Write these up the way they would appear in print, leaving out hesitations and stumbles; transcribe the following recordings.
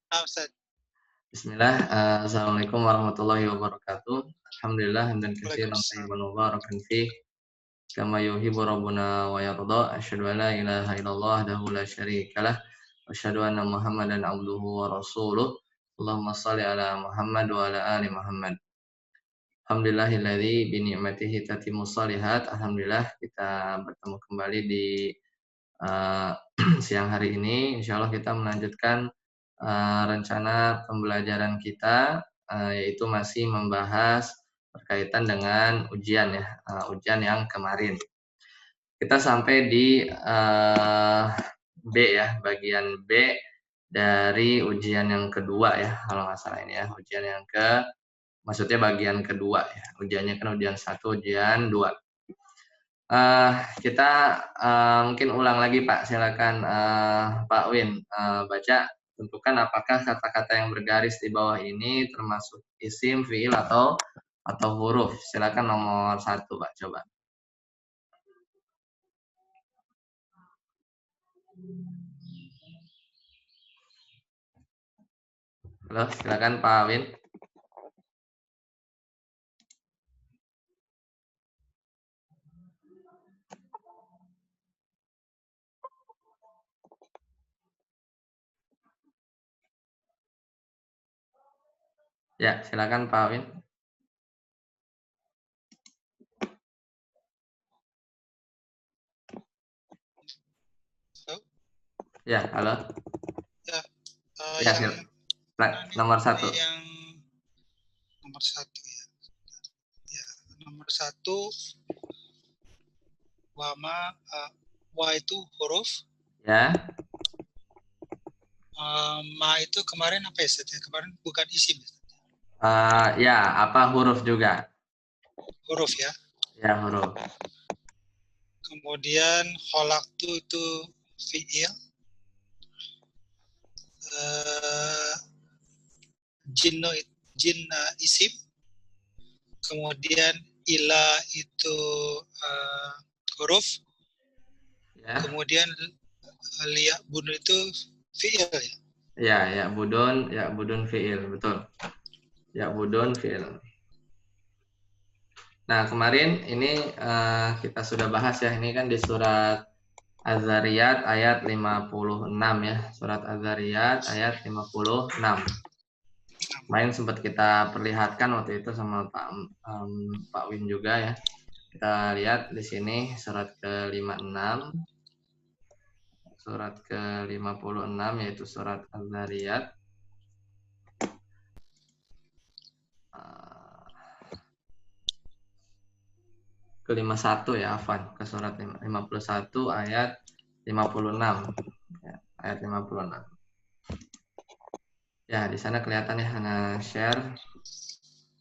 Ustaz. Bismillah, Assalamualaikum warahmatullahi wabarakatuh. Alhamdulillah hamdan katsiran Waalaikumsalam. thayyiban mubarakan fih, kama yuhibbu rabbuna wa yarda. Asyhadu an la ilaha illallah wahdahu la syarikalah, wa asyhadu anna Muhammadan abduhu wa rasuluh. Allahumma shalli ala Muhammad wa ala ali Muhammad. Alhamdulillahilladzi bi ni'matihi tatimmus shalihat. Alhamdulillah kita bertemu kembali di uh, siang hari ini. Insyaallah kita melanjutkan rencana pembelajaran kita, yaitu masih membahas berkaitan dengan ujian ya, ujian yang kemarin. Kita sampai di B ya, bagian B dari ujian yang kedua ya, kalau nggak salah ini ya, ujian yang maksudnya bagian kedua ya, ujiannya kan ujian 1, ujian 2. Kita mungkin ulang lagi Pak, silakan Pak Win baca, tentukan apakah kata-kata yang bergaris di bawah ini termasuk isim, fiil atau huruf. Silakan nomor 1 Pak, coba. Halo, silakan Pak Win. Ya, silakan Pak Win. Halo? Ya, halo. Ya, Ya, yang nomor 1. yang nomor 1 ya. Ya, nomor 1 wa itu huruf. Ya. Ma itu kemarin apa ya, Ustaz? Kemarin bukan isim. Ya, apa huruf juga? Huruf ya. Ya, huruf. Kemudian khalaqtu itu fi'il. Jin isim. Kemudian ila itu huruf. Ya. Kemudian bunun itu fi'il ya. Ya budun fi'il, betul. Ya budun fi'il. Nah, kemarin ini kita sudah bahas ya, ini kan di surat Az-Zariyat ayat 56 ya, surat Az-Zariyat ayat 56. Kemarin sempat kita perlihatkan waktu itu sama Pak Win juga ya. Kita lihat di sini surat ke-56. Surat ke-56 yaitu surat Az-Zariyat. Ke-51 ya, Afan, ke surat 51 ayat 56. Ya, ayat 56. Ya, di sana kelihatan ya, Hana share.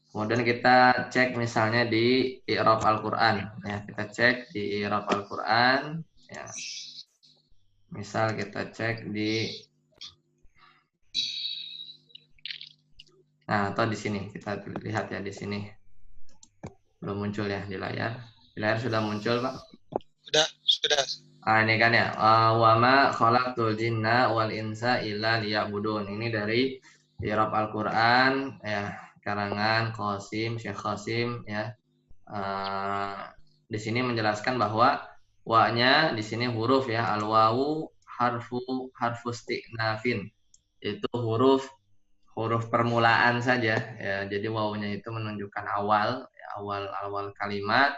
Kemudian kita cek misalnya di i'rab Al-Qur'an. Ya, kita cek di i'rab Al-Qur'an. Ya. Misal kita cek di, nah atau di sini kita lihat ya, di sini belum muncul ya di layar. Di layar sudah muncul Pak? Sudah. Ini kan ya, wa ma khalaqtul jinna wal insa illa liya'budun. Ini dari i'rab Al-Qur'an ya, karangan Qasim, Syekh Qasim ya. Di sini menjelaskan bahwa wa-nya di sini huruf ya, al-wawu harfu isti'nafin. Itu huruf permulaan saja ya. Jadi wawunya itu menunjukkan awal ya, awal kalimat.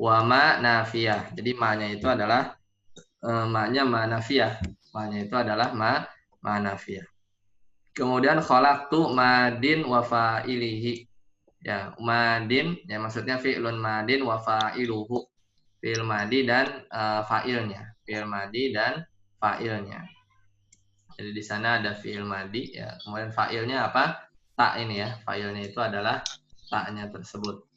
Wa ma nafiyah. Jadi ma-nya itu adalah ma-nya ma nafiyah. Ma-nya itu adalah ma nafiyah. Kemudian khalaqtu madin wa fa'ilihi. Ya, madin ya maksudnya fi'lun madin wa fa'iluhu. Fi'il madi dan fa'ilnya. Fi'il madi dan fa'ilnya. Jadi di sana ada fi'il madi ya. Kemudian fa'ilnya apa? Ta ini ya. Fa'ilnya itu adalah ta-nya tersebut.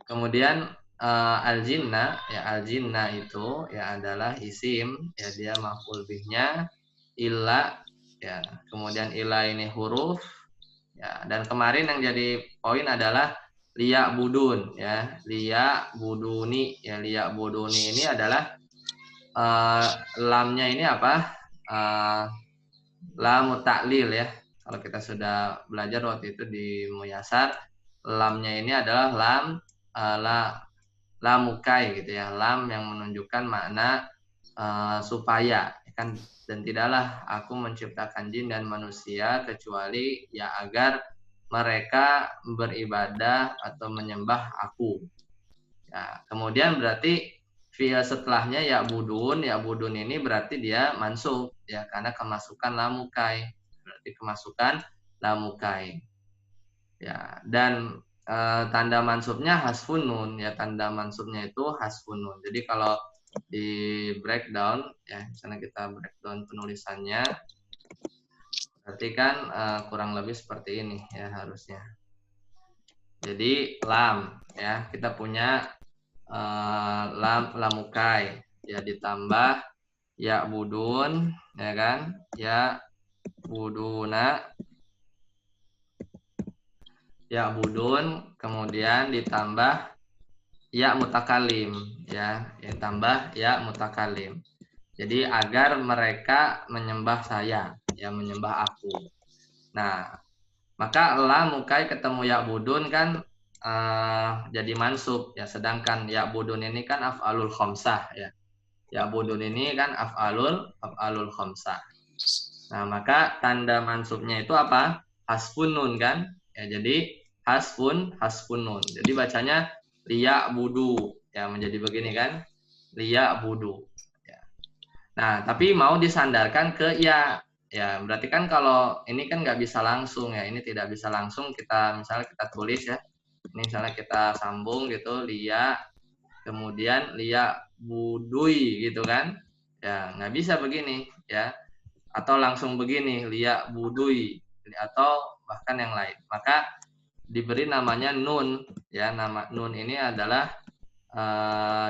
Kemudian al-jinna ya, al-jinna itu ya adalah isim ya, dia maf'ul bihnya illa ya. Kemudian illa ini huruf ya, dan kemarin yang jadi poin adalah liya budun ya, liya buduni ya. Liya buduni ini adalah lamnya ini apa? Lam ta'lil ya. Kalau kita sudah belajar waktu itu di Muyasar, lamnya ini adalah lamukai gitu ya. Lam yang menunjukkan makna supaya kan, dan tidaklah aku menciptakan jin dan manusia kecuali ya agar mereka beribadah atau menyembah aku. Ya, kemudian berarti fi'il setelahnya ya budun ini berarti dia mansub ya karena kemasukan lamukai. Berarti kemasukan lamukai. Ya, dan tanda mansubnya hasfun nun ya, tanda mansubnya itu hasfun nun. Jadi kalau di breakdown ya, misalnya kita breakdown penulisannya, berarti kan kurang lebih seperti ini ya harusnya. Jadi lam ya, kita punya lamukai ya, ditambah ya budun ya kan, ya buduna, ya budun, kemudian ditambah ya mutakalim ya, tambah ya mutakalim. Jadi agar mereka menyembah saya ya, menyembah aku. Nah, maka lamukai ketemu ya budun kan jadi mansub ya, sedangkan ya budun ini kan af'alul khamsah ya. Ya budun ini kan af'alul khamsah. Nah, maka tanda mansubnya itu apa? Hasfun nun kan? Ya, jadi hasfun nun. Jadi bacanya liya budu ya, menjadi begini kan? Liya budu. Ya. Nah, tapi mau disandarkan ke ya. Ya, berarti kan kalau ini kan nggak bisa langsung ya. Ini tidak bisa langsung kita misalnya kita tulis ya. Ini misalnya kita sambung gitu, liya, kemudian liya budui gitu kan? Ya, nggak bisa begini ya. Atau langsung begini, liya budui, atau bahkan yang lain. Maka diberi namanya nun ya. Nama nun ini adalah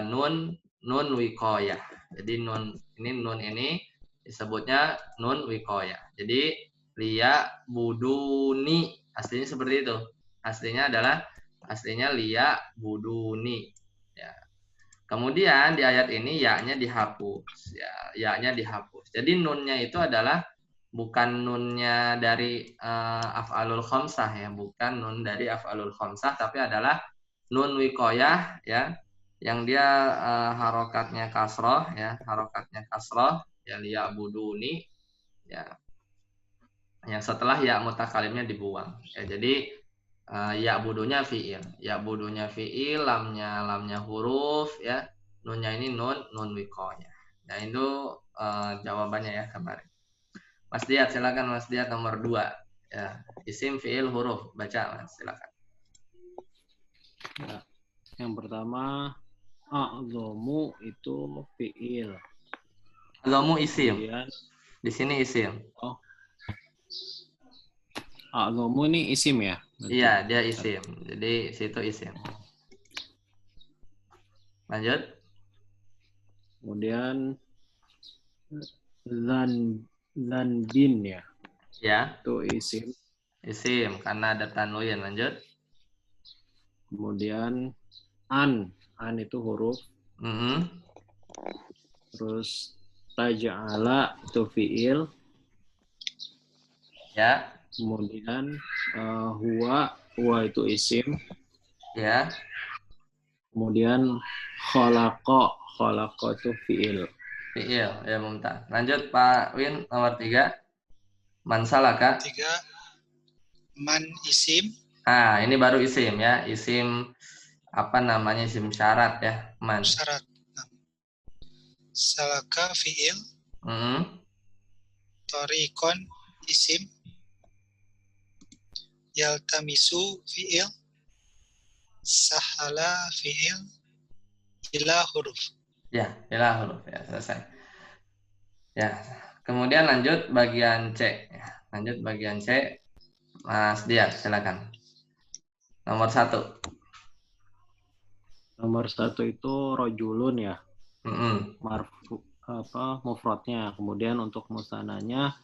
nun wikoyah. Jadi nun ini disebutnya nun wikoyah. Jadi liya buduni aslinya seperti itu. Aslinya liya buduni ya. Kemudian di ayat ini ya-nya dihapus ya, ya-nya dihapus. Jadi nunnya itu adalah bukan nunnya dari af'alul khamsah ya, bukan nun dari af'alul khamsah, tapi adalah nun wikoyah ya, yang dia harokatnya kasroh ya, ya, liya buduni ya, yang setelah ya mutakalimnya dibuang ya. Jadi ya budunya fi'il, lamnya huruf ya, nunnya ini nun wikoyah. Nah itu jawabannya ya kemarin. Mas Diat, silakan Mas Diat nomor 2 ya, isim fi'il huruf, baca Mas, silakan. Ya. Yang pertama a'zomu itu fi'il. A'zomu isim. Kemudian, di sini isim. Oh. A'zomu ini isim ya? Berarti. Iya, dia isim. Jadi situ isim. Lanjut. Kemudian bin ya. Ya. Itu isim. Isim karena ada tanwin. Lanjut. Kemudian an itu huruf. Terus taja'ala itu fi'il. Ya. Kemudian huwa itu isim. Ya. Kemudian khalaqa itu fi'il. Fi'il ya, mumtaz. Lanjut Pak Win nomor 3. Man salaka. 3 man isim. Ini baru isim ya, isim apa namanya, isim syarat ya, man. Syarat. Salaka fi'il. Torikon isim. Yaltamisu fi'il. Sahala fi'il. Ila huruf. Ya, ila huruf ya, selesai. Ya, kemudian lanjut bagian C. Lanjut bagian C. Mas Dias, silakan. Nomor 1. Nomor 1 itu rojulun ya. Marfu mufradnya. Kemudian untuk musananya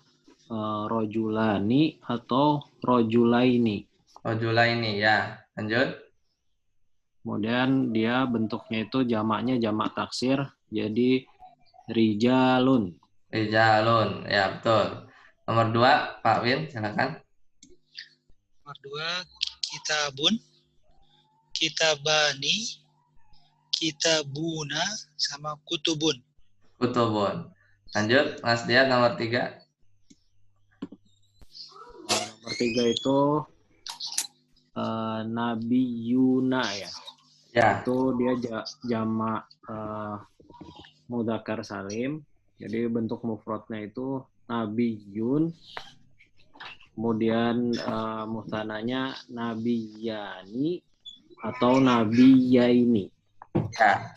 rojulani atau rojulaini. Rojulaini ya. Lanjut. Kemudian dia bentuknya itu jamaknya jamak taksir, jadi rijalun. Rijalun, ya betul. Nomor 2, Pak Win, silakan. Nomor 2, kitabun, kitabani, kitabuna, sama kutubun. Kutubun. Lanjut, Mas Diat nomor 3. Nomor 3 itu Nabi Yuna ya. Ya, Itu dia jamak mudzakkar salim. Jadi bentuk mufradnya itu Nabiyun. Kemudian musananya Nabiyani atau Nabiyaini. ya.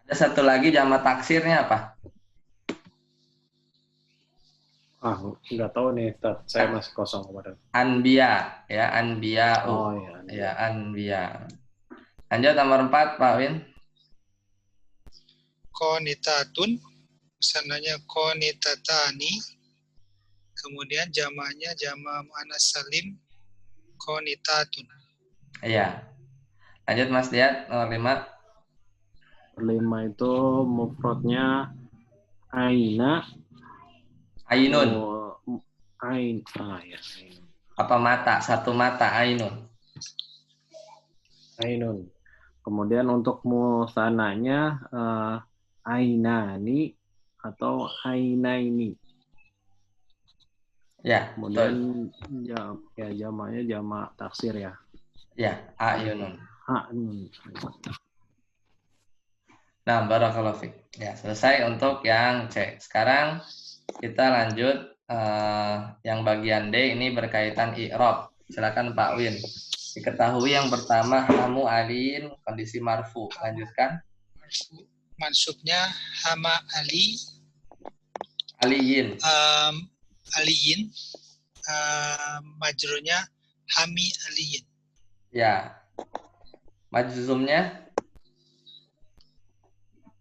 Ada satu lagi jamak taksirnya apa? Nggak tahu nih, Ustaz. Saya masih kosong kemarin. Anbiya, ya, anbiya'u. Oh ya. Ya, anbiya. Lanjut nomor 4, Pak Win. Qanitatun, sananya qanitatani, kemudian jamaknya jamak muannas salim qanitatun. Iya. Lanjut Mas Diat nomor 5. 5 itu mufradnya Aina. Ainun. Ain. Ya. Ainun. Apa mata? Satu mata, ainun. Ainun. Kemudian untuk musananya Ainani atau Ainaini. Ya, Kemudian betul. jamaknya jamak taksir ya. Ya, ayunun. Ainun. Nah, barakallahu fiik. Ya, selesai untuk yang C. Sekarang kita lanjut yang bagian D, ini berkaitan i'rab. Silakan Pak Win. Diketahui yang pertama hamu alin, kondisi marfu. Lanjutkan. Mansubnya hama ali, Aliyin. aliyin, majrurnya hami aliyin. Ya. Majzumnya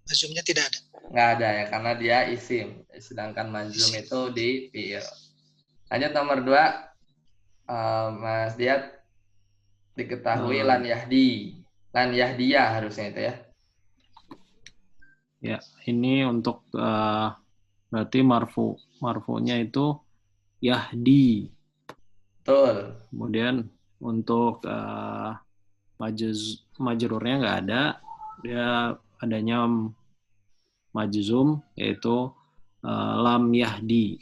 Majrurnya tidak ada. nggak ada ya, karena dia isim. Sedangkan majzum itu di fi'il. Lanjut nomor 2, Mas Diat. Diketahui lan yahdi. Lan yahdiya harusnya itu ya. Ya, ini untuk berarti marfunya itu Yahdi. Betul. Kemudian untuk majrurnya nggak ada, dia adanya majzum yaitu lam yahdi.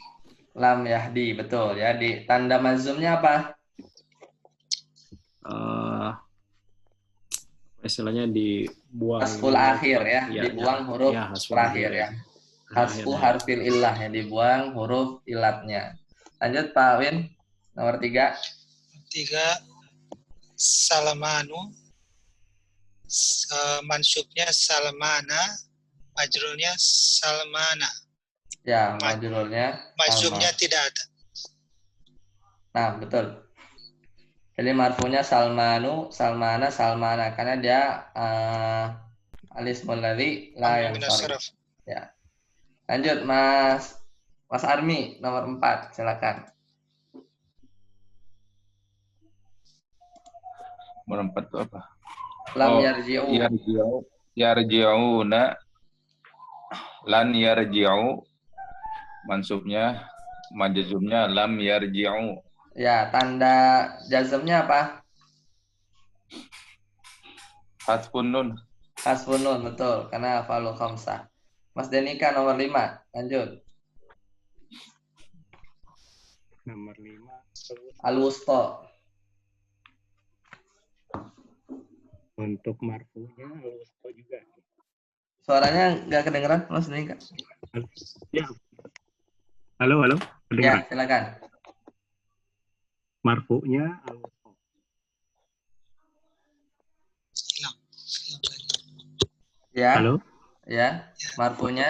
Lam yahdi, betul ya. Di tanda majzumnya apa? Istilahnya dibuang. Hasful akhir ya, dibuang huruf terakhir ya. Hasfu harfil illah ya, dibuang huruf ilatnya. Lanjut Pak Win, nomor 3. 3, salamanu, mansubnya salmana, majrurnya salmana. Ya, majrurnya Majzumnya tidak ada. Nah, betul. Jadi marfunya salmanu, salmana, salmana, karena dia alismul ladzi la yansharif. Ya. Lanjut Mas Armi nomor 4, silakan. Nomor 4 itu apa? Lam yarji'u. Yarji'una, lan yarji'u, mansubnya majzumnya lam yarji'u. Ya, tanda jazmnya apa? Hasfun nun. Hasfun nun, betul, karena falu khamsah. Mas Denika nomor 5, lanjut. Nomor 5 Al-wusta. untuk marfunya al-wusta juga. Suaranya nggak kedengeran, Mas Denika. Ya. Halo. Ya, Kedengeran? silakan. Marfunya al-wusta. Ya. Halo. Ya, marfunya.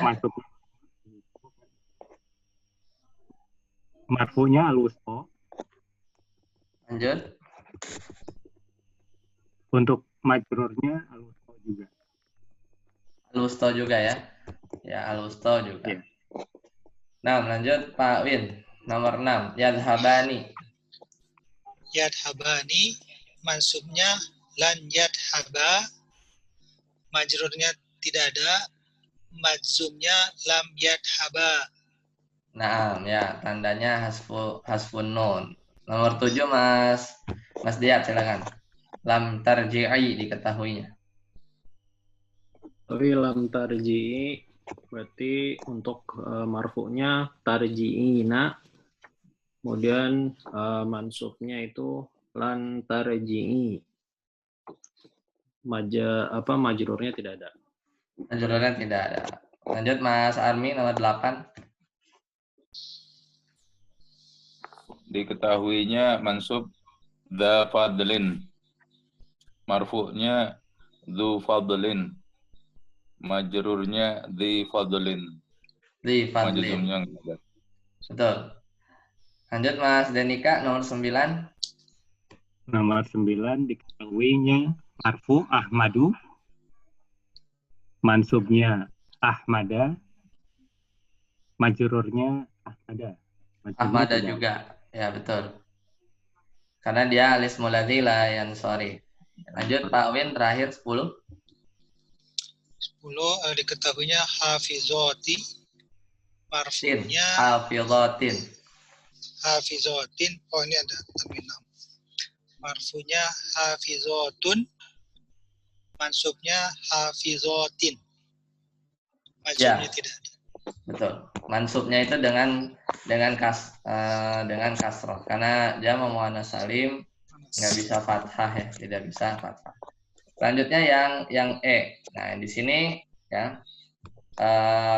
Marfunya al-wusta. Lanjut. Untuk majrurnya al-wusta juga. Al-wusta juga ya. Ya, al-wusta juga. Ya. Nah, lanjut Pak Win. Nomor 6, yadhabani. Yadhabani, mansubnya lan yadhaba, majrurnya tidak ada, majzumnya lam yadhaba. Naam, ya, tandanya hasfun nun. Nomor 7 Mas Diat, silakan. Lam tarji'i diketahuinya. Tapi lam tarji'i berarti untuk marfu'nya tarji'ina, kemudian mansubnya itu lan tarji'i. Majrurnya tidak ada. Majrurnya tidak ada. Lanjut Mas Armi, nomor 8. Diketahuinya mansub dza fadlin. Marfu'nya dzu fadlin. Majrurnya dzi fadlin. Di Fadlin. Majzumnya enggak ada. Betul. Lanjut Mas Denika, nomor 9. Nomor 9 diketahuinya marfu Ahmadu, mansubnya Ahmada, majrurnya Ahmada. Majrurnya Ahmada tidak juga. Ya, betul. Karena dia alismul ladzi la yansharif. Lanjut Pak Win, terakhir 10. 10 diketahuinya hafizoti, Tin, marfu'nya hafidhatin. hafizotin. Oh, ini ada tanwin lam. Marfu'nya hafizotun, mansubnya hafizotin. Majrurnya tidak ada. Betul. Mansubnya itu dengan kasroh, karena dia memuannas salim, nggak bisa fathah ya, tidak bisa fathah. Selanjutnya yang E. Nah, di sini ya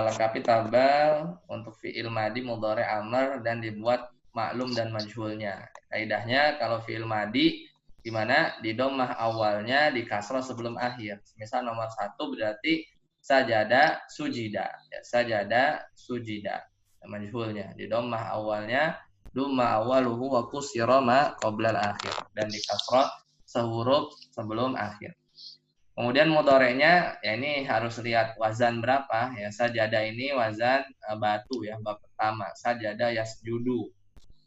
lengkapi tabel untuk fi'il madi, mudhari, amr, dan dibuat maklum dan majhulnya. Kaidahnya kalau fi'il madi di mana di dhammah awalnya di kasroh sebelum akhir. Misal nomor 1 berarti sajada sujida. Ya, sajada sujida. Majhulnya di dhammah awalnya dhamma awaluhu wa kusira ma qabla al-akhir, dan di kasroh sehuruf sebelum akhir. Kemudian mudhari'nya ya ini harus lihat wazan berapa ya. Sajada ini wazan batu ya, bab pertama. Sajada yasjudu.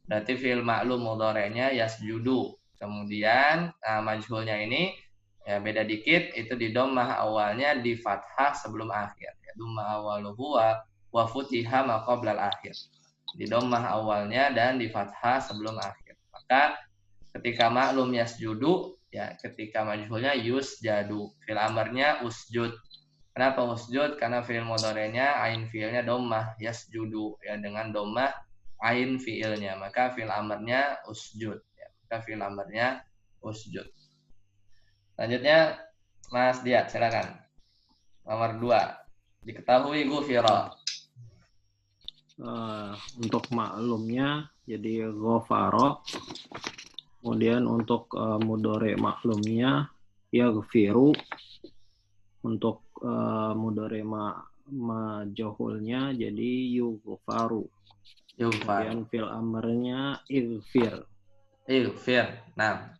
Berarti fi'il ma'lum mudhari'nya yasjudu. Kemudian majhulnya ini ya beda dikit, itu di dhammah awalnya di fathah sebelum akhir. Ya, dhamma awaluhu wa futiha ma qabla al-akhir. Di dhammah awalnya dan di fathah sebelum akhir. Maka ketika maklum yasjudu, ya ketika majhulnya yusjadu. Fil amarnya usjud. Kenapa usjud? Karena fi'il mudhari'nya ain fi'ilnya dhammah yasjudu ya, dengan dhammah ain fi'ilnya. Maka fi'il amarnya usjud ya. Maka fi'il amarnya usjud. Selanjutnya Mas Diat, silakan. Nomor 2. Diketahui ghufira. Untuk maklumnya jadi ghafara. Kemudian untuk mudhari maklumnya yaghfiru. Untuk mudhari majhulnya jadi yughfaru. Kemudian fil amrnya ighfir. Ighfir. Nah,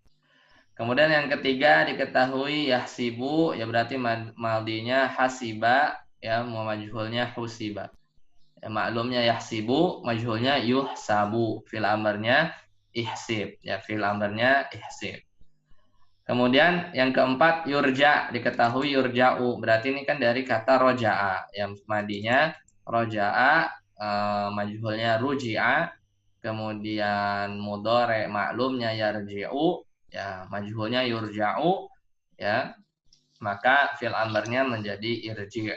kemudian yang ketiga diketahui yahsibu, ya berarti maldinya hasiba, ya majhulnya husiba. Ya, maklumnya yahsibu, majhulnya yuhsabu. Fil amarnya ihsib, ya fil amarnya ihsib. Kemudian yang keempat yurja, diketahui yurja'u, berarti ini kan dari kata roja'a, yang madinya roja'a, majhulnya ruji'a, kemudian mudhari maklumnya yarji'u, ya majhulnya yurja'u, ya maka fil amarnya menjadi irji'.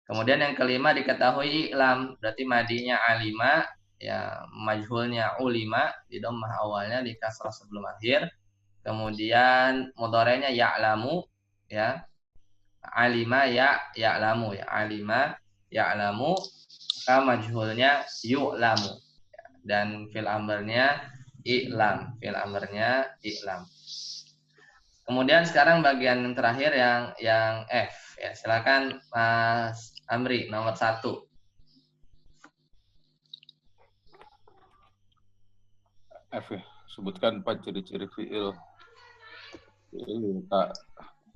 Kemudian yang kelima diketahui i'lam, berarti madinya alima, ya majhulnya ulima, di dhammah awalnya di kasrah sebelum akhir. Kemudian mudhari'nya ya'lamu, ya alima ya'lamu, ya alima ya'lamu, maka majhulnya yu'lamu, dan fil amrnya i'lam, fil amrnya i'lam. Kemudian sekarang bagian terakhir yang F, ya silakan Mas Amri, nomor 1. F ya. Sebutkan 4 ciri-ciri fi'il. Fi'il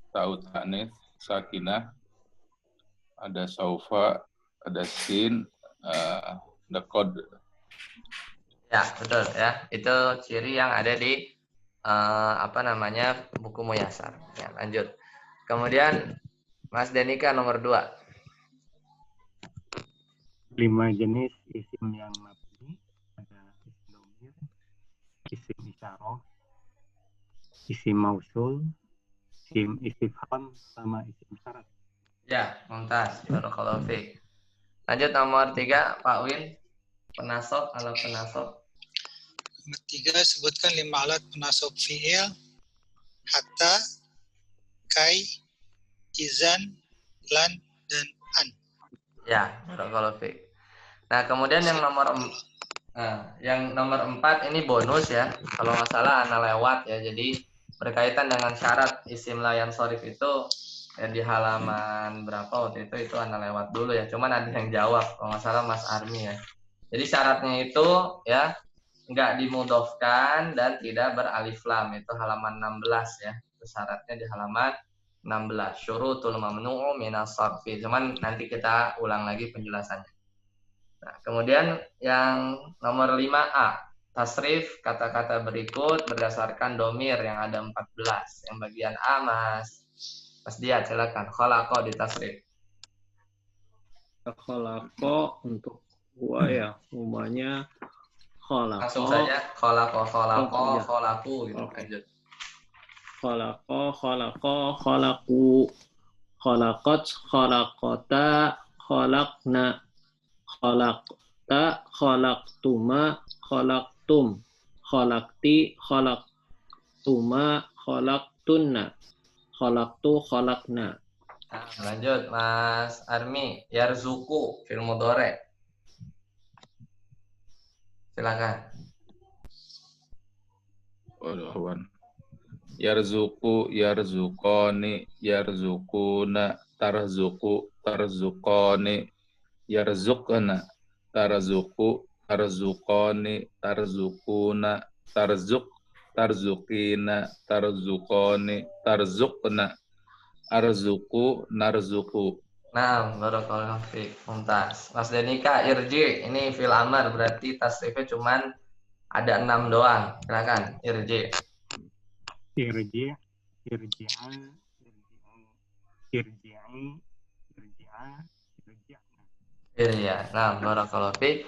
ta'u ta'nis, sakinah, ada saufa, ada sin, ada qad. Ya, betul ya. Itu ciri yang ada di buku Muyasar. Ya, lanjut. Kemudian Mas Denika nomor 2. 5 jenis isim yang isim isyarah, isim mausul, isim istifham, sama isim syarat. Ya, mumtaz. Barakallahu fiik. Lanjut nomor 3, Pak Win. Penasab, alat penasab. Nomor 3, sebutkan 5 alat penasab fi'il, hatta, kai, izan, lan, dan an. Ya, barakallahu fiik. Nah, kemudian yang nomor 4 ini bonus ya. Kalau nggak salah ana lewat ya. Jadi berkaitan dengan syarat isim layan sorif itu ya, di halaman berapa waktu itu ana lewat dulu ya. Cuman ada yang jawab kalau nggak salah Mas Armi ya. Jadi syaratnya itu ya nggak dimudofkan dan tidak beralif lam, itu halaman 16 ya. Itu syaratnya di halaman 16. Syurutul mamnu'u minas sarfi. Cuman nanti kita ulang lagi penjelasannya. Nah, kemudian yang nomor 5A, tasrif kata-kata berikut berdasarkan domir yang ada 14. Yang bagian A, Mas Diat, silakan. Khalaqa ditasrif. Kholako untuk gua ya, umumnya Langsung kholako, saja. Khalaqa, Oh, ya. khalaku gitu. Oke. Lanjut. kholako, kholaku, kholakot, kholakota, kholakna, kholakta, kholaktuma, kholaktum, kholakti, kholaktuma, kholaktunna, kholaktu, kholakna. Nah, lanjut Mas Armi. Yarzuku fil mudhari. Silakan. Waduh, yarzuku, yarzukoni, yarzukuna, tarzuku, tarzukoni, yarzukna, tarzuku, tarzukoni, tarzukuna, tarzuk, tarzukina, tarzukoni, tarzukna, arzuku, narzuku. Nah, barakallahu fiik. Mumtaz. Mas Denika, irji. Ini fil amar berarti tasrifnya cuman ada 6 doang. Silakan, irji. Irji, irji'a, irji'i, irji'a, irji'na. Iya. Nah, barakallahu fiik.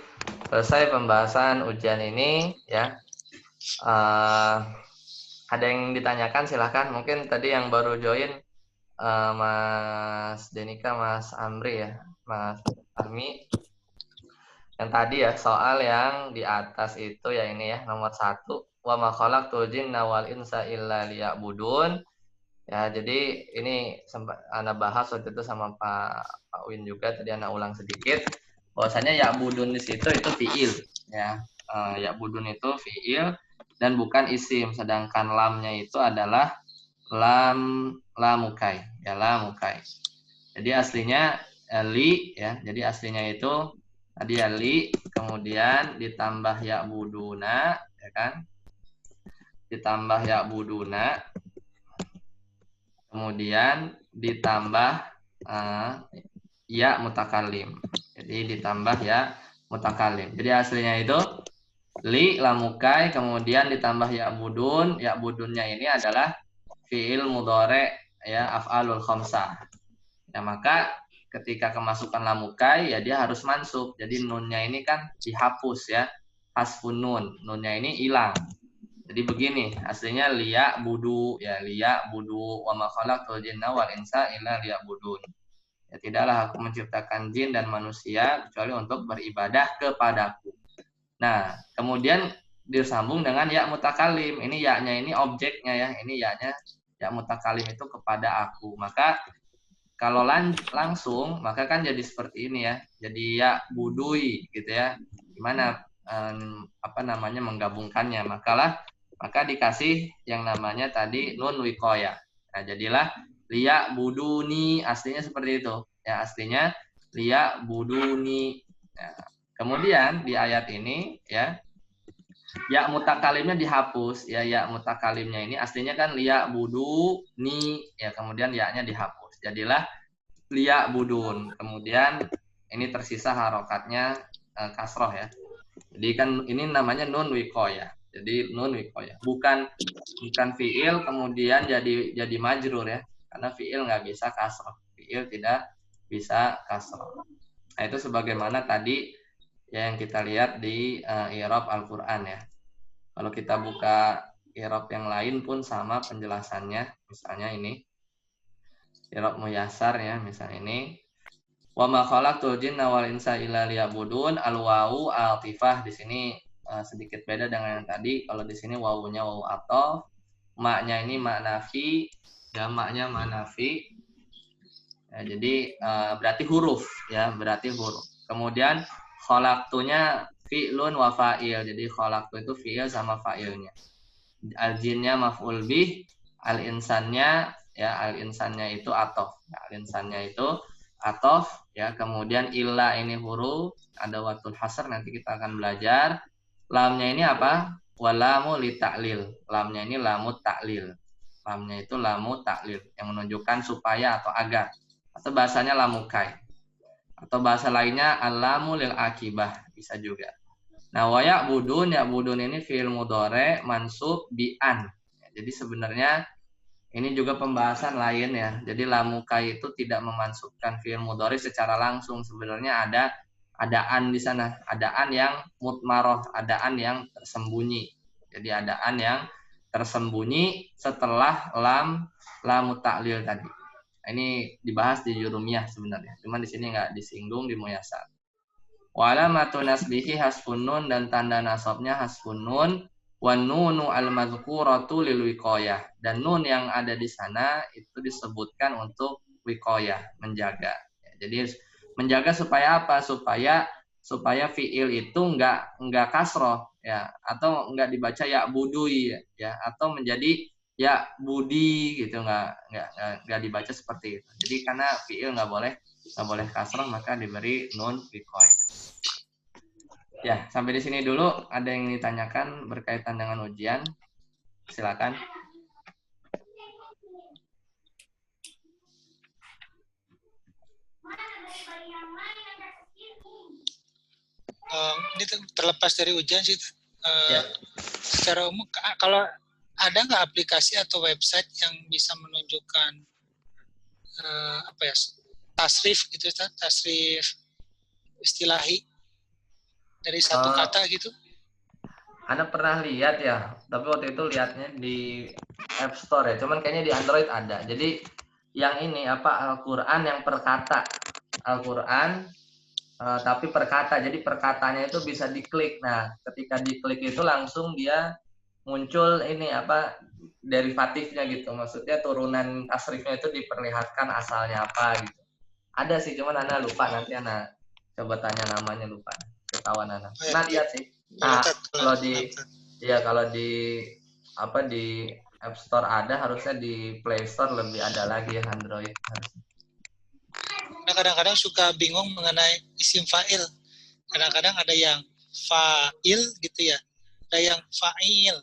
Selesai pembahasan ujian ini ya. Ada yang ditanyakan silahkan. Mungkin tadi yang baru join Mas Denika, Mas Amri ya, Mas Armi. Yang tadi ya soal yang di atas itu ya ini ya nomor 1, wa ma khalaqtul jinna wal insa illa liya'budun. Ya, jadi ini sempat Ana bahas waktu itu sama Pak Win juga, tadi Ana ulang sedikit bahwasanya ya'budun di situ itu fiil ya. Ya'budun itu fiil dan bukan isim, sedangkan lamnya itu adalah lamukai ya, lamukai. Jadi aslinya li ya. Jadi aslinya itu tadi ya li, kemudian ditambah ya'buduna ya kan? Ditambah ya'buduna, kemudian ditambah ya mutakalim. Jadi ditambah ya mutakalim. Jadi aslinya itu li lamukai, kemudian ditambah ya'budun. Ya'budunnya ini adalah fi'il mudhari ya, af'alul khamsah. Ya, maka ketika kemasukan lamukai ya dia harus mansub. Jadi nunnya ini kan dihapus ya. Hasfun nun. Nunnya ini hilang. Jadi begini, aslinya liya budu ya, liya budu wa ma khalaqtul jinna wal insa illa liya'budun. Ya, tidaklah aku menciptakan jin dan manusia kecuali untuk beribadah kepadaku. Nah, kemudian disambung dengan ya mutakalim. Ini ya-nya ini objeknya ya. Ini ya-nya ya mutakalim itu kepada aku. Maka kalau langsung maka kan jadi seperti ini ya. Jadi ya budui gitu ya. Gimana menggabungkannya? Maka dikasih yang namanya tadi nun wikoya. Nah, jadilah liya buduni, aslinya seperti itu. Ya, aslinya liya buduni. Ya. Kemudian di ayat ini ya mutakalimnya dihapus ya, ya mutakalimnya ini aslinya kan liya buduni ya, kemudian ya-nya dihapus. Jadilah liya budun. Kemudian ini tersisa harokatnya kasroh ya. Jadi kan ini namanya nun wikoya. Jadi nun wikoya. Bukan fiil kemudian jadi majrur ya. Karena fiil nggak bisa kasroh. Fiil tidak bisa kasroh. Nah, itu sebagaimana tadi ya yang kita lihat di i'rab Al-Qur'an ya. Kalau kita buka i'rab yang lain pun sama penjelasannya. Misalnya ini i'rab muyassar ya, misalnya ini wa ma khalaqtul jinna wal insa illa liya'budun, al-wawu atifah. Di sini sedikit beda dengan yang tadi. Kalau di sini wawunya wawu ataf, maknya ini mak nafi, jamaknya manafi. Ya, jadi berarti huruf ya, berarti huruf. Kemudian khalaqtunya fi'lun wa fa'il. Jadi khalaqtu itu fi'il sama fa'ilnya. Al-jinnya maf'ul bih, al-insannya ya, al-insannya itu atof. Ya, al-insannya itu atof ya. Kemudian illa ini huruf, ada watul hasr, nanti kita akan belajar. Lamnya ini apa? Walamu li ta'lil. Lamnya ini lamu ta'lil. Lamnya itu lamu ta'lil yang menunjukkan supaya atau agar. Atau bahasanya lamu kai. Atau bahasa lainnya alamu lil akibah, bisa juga. Nah, wa ya'budun, ya'budun ini fi'il mudhari mansub bi an. Jadi sebenarnya ini juga pembahasan lain ya. Jadi lamu kai itu tidak memansubkan fi'il mudhari secara langsung. Sebenarnya ada an di sana, ada an yang mutmaroh, ada an yang tersembunyi. Jadi ada an yang tersembunyi setelah lamu ta'lil tadi. Ini dibahas di Jurumiyah sebenarnya. Cuman di sini nggak disinggung di Muyassar. Wa alamatu nasbihi hasfun nun, dan tanda nasabnya hasfun nun. Wa nunu al-madhkuratu lil wiqayah. Dan nun yang ada di sana itu disebutkan untuk wiqayah, menjaga. Jadi menjaga supaya apa? Supaya fiil itu enggak kasroh ya, atau enggak dibaca ya budui ya, atau menjadi ya budi gitu, enggak dibaca seperti itu. Jadi karena fiil enggak boleh kasroh, maka diberi nun wiqayah. Ya, sampai di sini dulu. Ada yang ditanyakan berkaitan dengan ujian? Silakan. Ini terlepas dari ujian sih. Ya. Secara umum, kalau ada nggak aplikasi atau website yang bisa menunjukkan tasrif gitu, tasrif istilahi dari satu kata gitu? Anda pernah lihat ya, tapi waktu itu lihatnya di App Store ya, cuman kayaknya di Android ada. Jadi yang ini Al-Quran yang per kata, Al-Quran tapi per kata. Jadi perkatanya itu bisa diklik. Nah, ketika diklik itu langsung dia muncul ini derivatifnya gitu. Maksudnya turunan tasrifnya itu diperlihatkan asalnya apa gitu. Ada sih, cuman Anda lupa, nanti Anda coba tanya namanya, lupa. Ketahuan Anda. Nah, lihat sih. Nah, kalau di App Store ada, harusnya di Play Store lebih ada lagi ya, Android harusnya. Nah, kadang-kadang suka bingung mengenai isim fa'il. Kadang-kadang ada yang fa'il gitu ya, ada yang fa'il.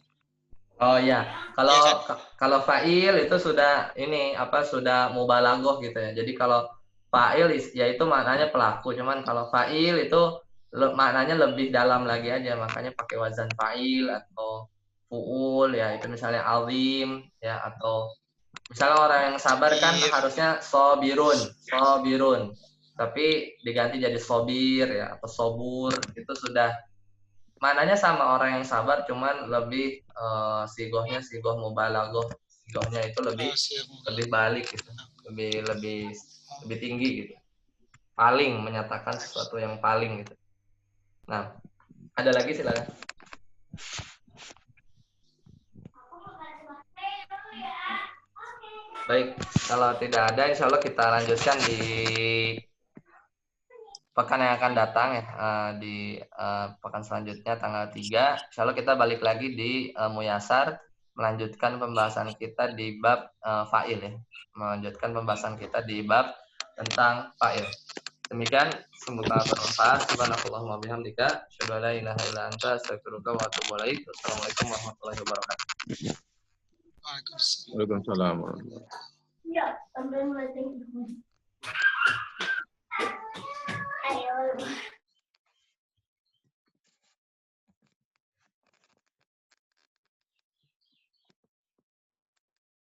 Oh ya, kalau fa'il itu sudah sudah mubalaghah gitu ya. Jadi kalau fa'il ya itu maknanya pelaku, cuman kalau fa'il itu maknanya lebih dalam lagi aja, makanya pakai wazan fa'il atau fu'ul ya, itu misalnya azim ya, atau misalnya orang yang sabar kan harusnya sobirun, tapi diganti jadi sobir ya, atau sobur, itu sudah maknanya sama orang yang sabar, cuman lebih sigohnya sigoh mubalaghah, sigohnya itu lebih balik gitu, lebih tinggi gitu, paling menyatakan sesuatu yang paling gitu. Nah, ada lagi silakan. Baik, kalau tidak ada, insya Allah kita lanjutkan di pekan yang akan datang ya, di pekan selanjutnya tanggal 3. Insya Allah kita balik lagi di Muyassar, melanjutkan pembahasan kita di bab fa'il ya, melanjutkan pembahasan kita di bab tentang fa'il. Demikian, semoga bermanfaat. Subhanakallahumma bihamdika, asyhadu an la ilaha illa anta, astaghfiruka wa atubu ilaik. Wassalamualaikum warahmatullahi wabarakatuh. Waalaikumsalam warahmatullahi wabarakatuh. Ya, sampai mulai